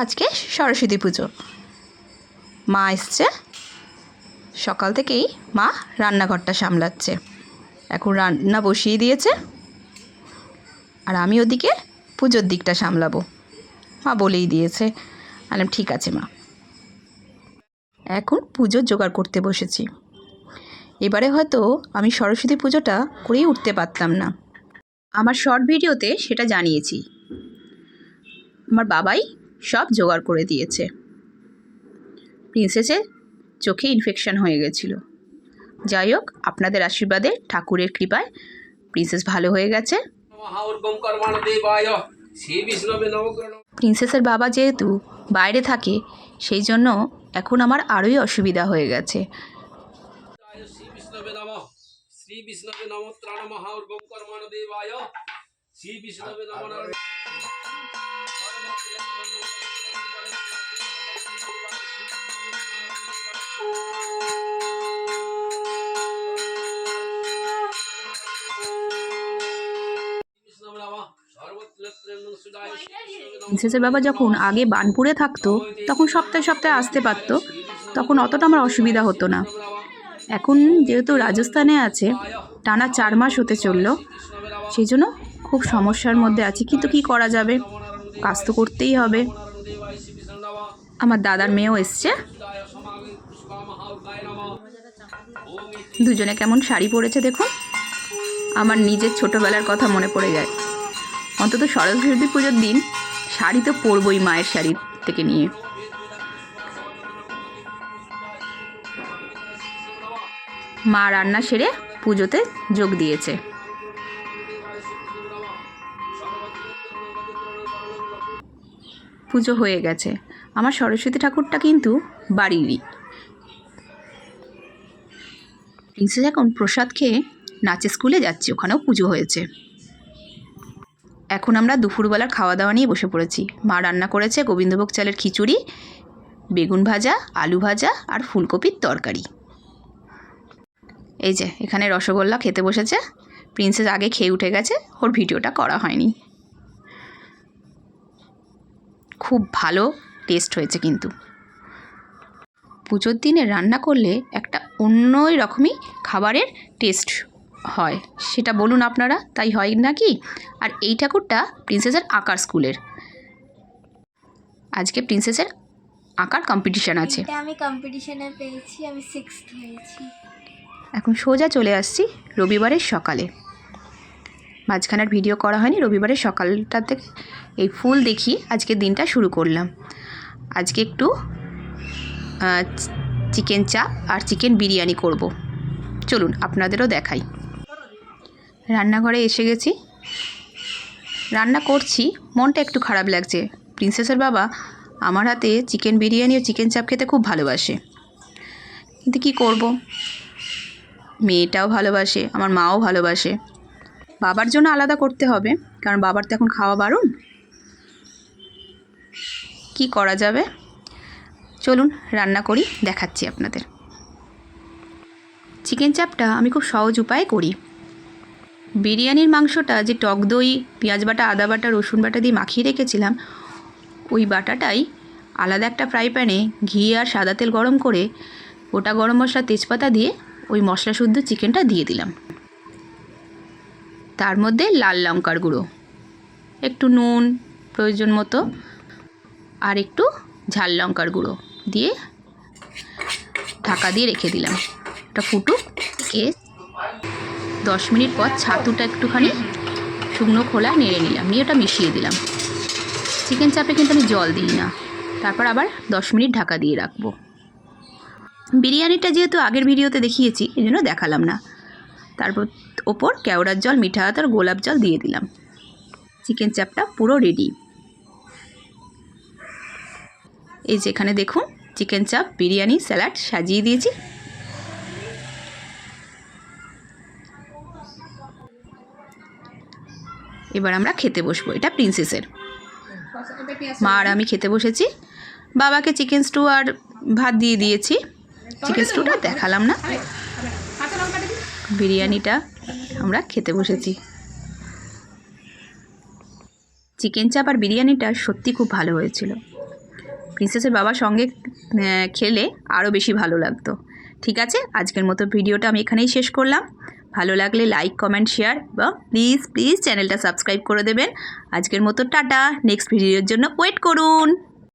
আজকে সরস্বতী পুজো। মা এসছে, সকাল থেকেই মা রান্নাঘরটা সামলাচ্ছে। এখন রান্না বসিয়ে দিয়েছে, আর আমি ওদিকে পুজোর দিকটা সামলাবো। মা বলেই দিয়েছে। বললাম ঠিক আছে মা। এখন পুজোর জোগাড় করতে বসেছি। এবারে হয়তো আমি সরস্বতী পুজোটা করেই উঠতে পারতাম না। আমার শর্ট ভিডিওতে সেটা জানিয়েছি। আমার বাবাই সব জোগাড় করে দিয়েছে। প্রিন্সেসের চোখে ইনফেকশন হয়ে গেছিলো। যাই হোক, আপনাদের আশীর্বাদে, ঠাকুরের কৃপায় প্রিন্সেস ভালো হয়ে গেছে। প্রিন্সেসের বাবা যেহেতু বাইরে থাকে, সেই জন্য এখন আমার আরোই অসুবিধা হয়ে গেছে। প্রিন্সেসের বাবা যখন আগে বার্নপুরে থাকতো, তখন সপ্তাহে সপ্তাহে আসতে পারতো, তখন অতটা আমার অসুবিধা হতো না। এখন যেহেতু রাজস্থানে আছে, টানা 4 মাস হতে চললো, সেই জন্য খুব সমস্যার মধ্যে আছি। কিন্তু কি করা যাবে, কাজ তো করতেই হবে। আমার দাদার মেয়েও এসছে, দুজনে কেমন শাড়ি পরেছে দেখুন। আমার নিজের ছোটোবেলার কথা মনে পড়ে যায়। অন্তত সরস্বতী পুজোর দিন শাড়ি তো পরবই, মায়ের শাড়ি থেকে নিয়ে। মা রান্না সেরে পুজোতে যোগ দিয়েছে। পুজো হয়ে গেছে। আমার সরস্বতী ঠাকুরটা কিন্তু বাড়িরই। প্রিন্সেস এখন প্রসাদ খেয়ে নাচের স্কুলে যাচ্ছে, ওখানেও পুজো হয়েছে। এখন আমরা দুপুরবেলার খাওয়া দাওয়া নিয়ে বসে পড়েছি। মা রান্না করেছে গোবিন্দভোগ চালের খিচুড়ি, বেগুন ভাজা, আলু ভাজা আর ফুলকপির তরকারি। এই যে এখানে রসগোল্লা খেতে বসেছে। প্রিন্সেস আগে খেয়ে উঠে গেছে, ওর ভিডিওটা করা হয়নি। খুব ভালো টেস্ট হয়েছে। কিন্তু পুজোর দিনে রান্না করলে একটা অন্যই রকমই খাবারের টেস্ট হয়, সেটা বলুন আপনারা, তাই হয় নাকি? আর এই ঠাকুরটা প্রিন্সেসের আঁকার স্কুলের। আজকে প্রিন্সেসের আঁকার কম্পিটিশান আছে। আমি কম্পিটিশনে পেয়েছি, আমি 6th হয়েছি। এখন সোজা চলে আসছি রবিবারের সকালে। মাঝখানের ভিডিও করা হয়নি, রবিবারের সকালটা থেকে এই ফুল দেখি আজকের দিনটা শুরু করলাম। আজকে একটু চিকেন চাপ আর চিকেন বিরিয়ানি করব। চলুন আপনাদেরও দেখাই। রান্নাঘরে এসে গেছি, রান্না করছি। মনটা একটু খারাপ লাগছে। প্রিন্সেসের বাবা আমার হাতে চিকেন বিরিয়ানি ও চিকেন চাপ খেতে খুব ভালোবাসে, কিন্তু কি করব, মেয়েটাও ভালোবাসে, আমার মাও ভালোবাসে। বাবার জন্য আলাদা করতে হবে, কারণ বাবার তো এখন খাওয়া বারণ। কি করা যাবে, চলুন রান্না করি, দেখাচ্ছি আপনাদের। চিকেন চাপটা আমি খুব সহজ উপায়ে করি। বিরিয়ানির মাংসটা যে টক দই, পেঁয়াজ বাটা, আদা বাটা, রসুন বাটা দিয়ে মাখিয়ে রেখেছিলাম, ওই বাটাটাই আলাদা একটা ফ্রাই প্যানে ঘি আর সাদা তেল গরম করে গোটা গরম মশলা, তেজপাতা দিয়ে ওই মশলা শুদ্ধ চিকেনটা দিয়ে দিলাম। তার মধ্যে লাল লঙ্কার গুঁড়ো, একটু নুন প্রয়োজন মতো, আর একটু ঝাল লঙ্কার গুঁড়ো দিয়ে ঢাকা দিয়ে রেখে দিলাম। এটা ফুটুক। 10 মিনিট পর ছাতুটা একটুখানি শুকনো খোলা নেড়ে নিলাম, নিয়ে ওটা মিশিয়ে দিলাম। চিকেন চাপে কিন্তু আমি জল দিই না। তারপর আবার 10 মিনিট ঢাকা দিয়ে রাখবো। বিরিয়ানিটা যেহেতু আগের ভিডিওতে দেখিয়েছি, এই জন্য দেখালাম না। তারপর ওপর কেওড়ার জল, মিঠা আতর, গোলাপ জল দিয়ে দিলাম। চিকেন চাপটা পুরো রেডি। এই যেখানে দেখুন চিকেন চাপ, বিরিয়ানি, স্যালাড সাজিয়ে দিয়েছি। এবার আমরা খেতে বসবো। এটা প্রিন্সেসের। মা আর আমি খেতে বসেছি। বাবাকে চিকেন স্টু আর ভাত দিয়ে দিয়েছি। চিকেন স্টুটা দেখালাম না। বিরিয়ানিটা আমরা খেতে বসেছি। চিকেন চাপ আর বিরিয়ানিটা সত্যি খুব ভালো হয়েছিল। প্রিন্সেসের বাবার সঙ্গে খেলে আরও বেশি ভালো লাগতো। ঠিক আছে, আজকের মতো ভিডিওটা আমি এখানেই শেষ করলাম। ভালো লাগলে লাইক, কমেন্ট, শেয়ার বা প্লিজ চ্যানেলটা সাবস্ক্রাইব করে দেবেন। আজকের মতো টাটা। নেক্সট ভিডিওর জন্য ওয়েট করুন।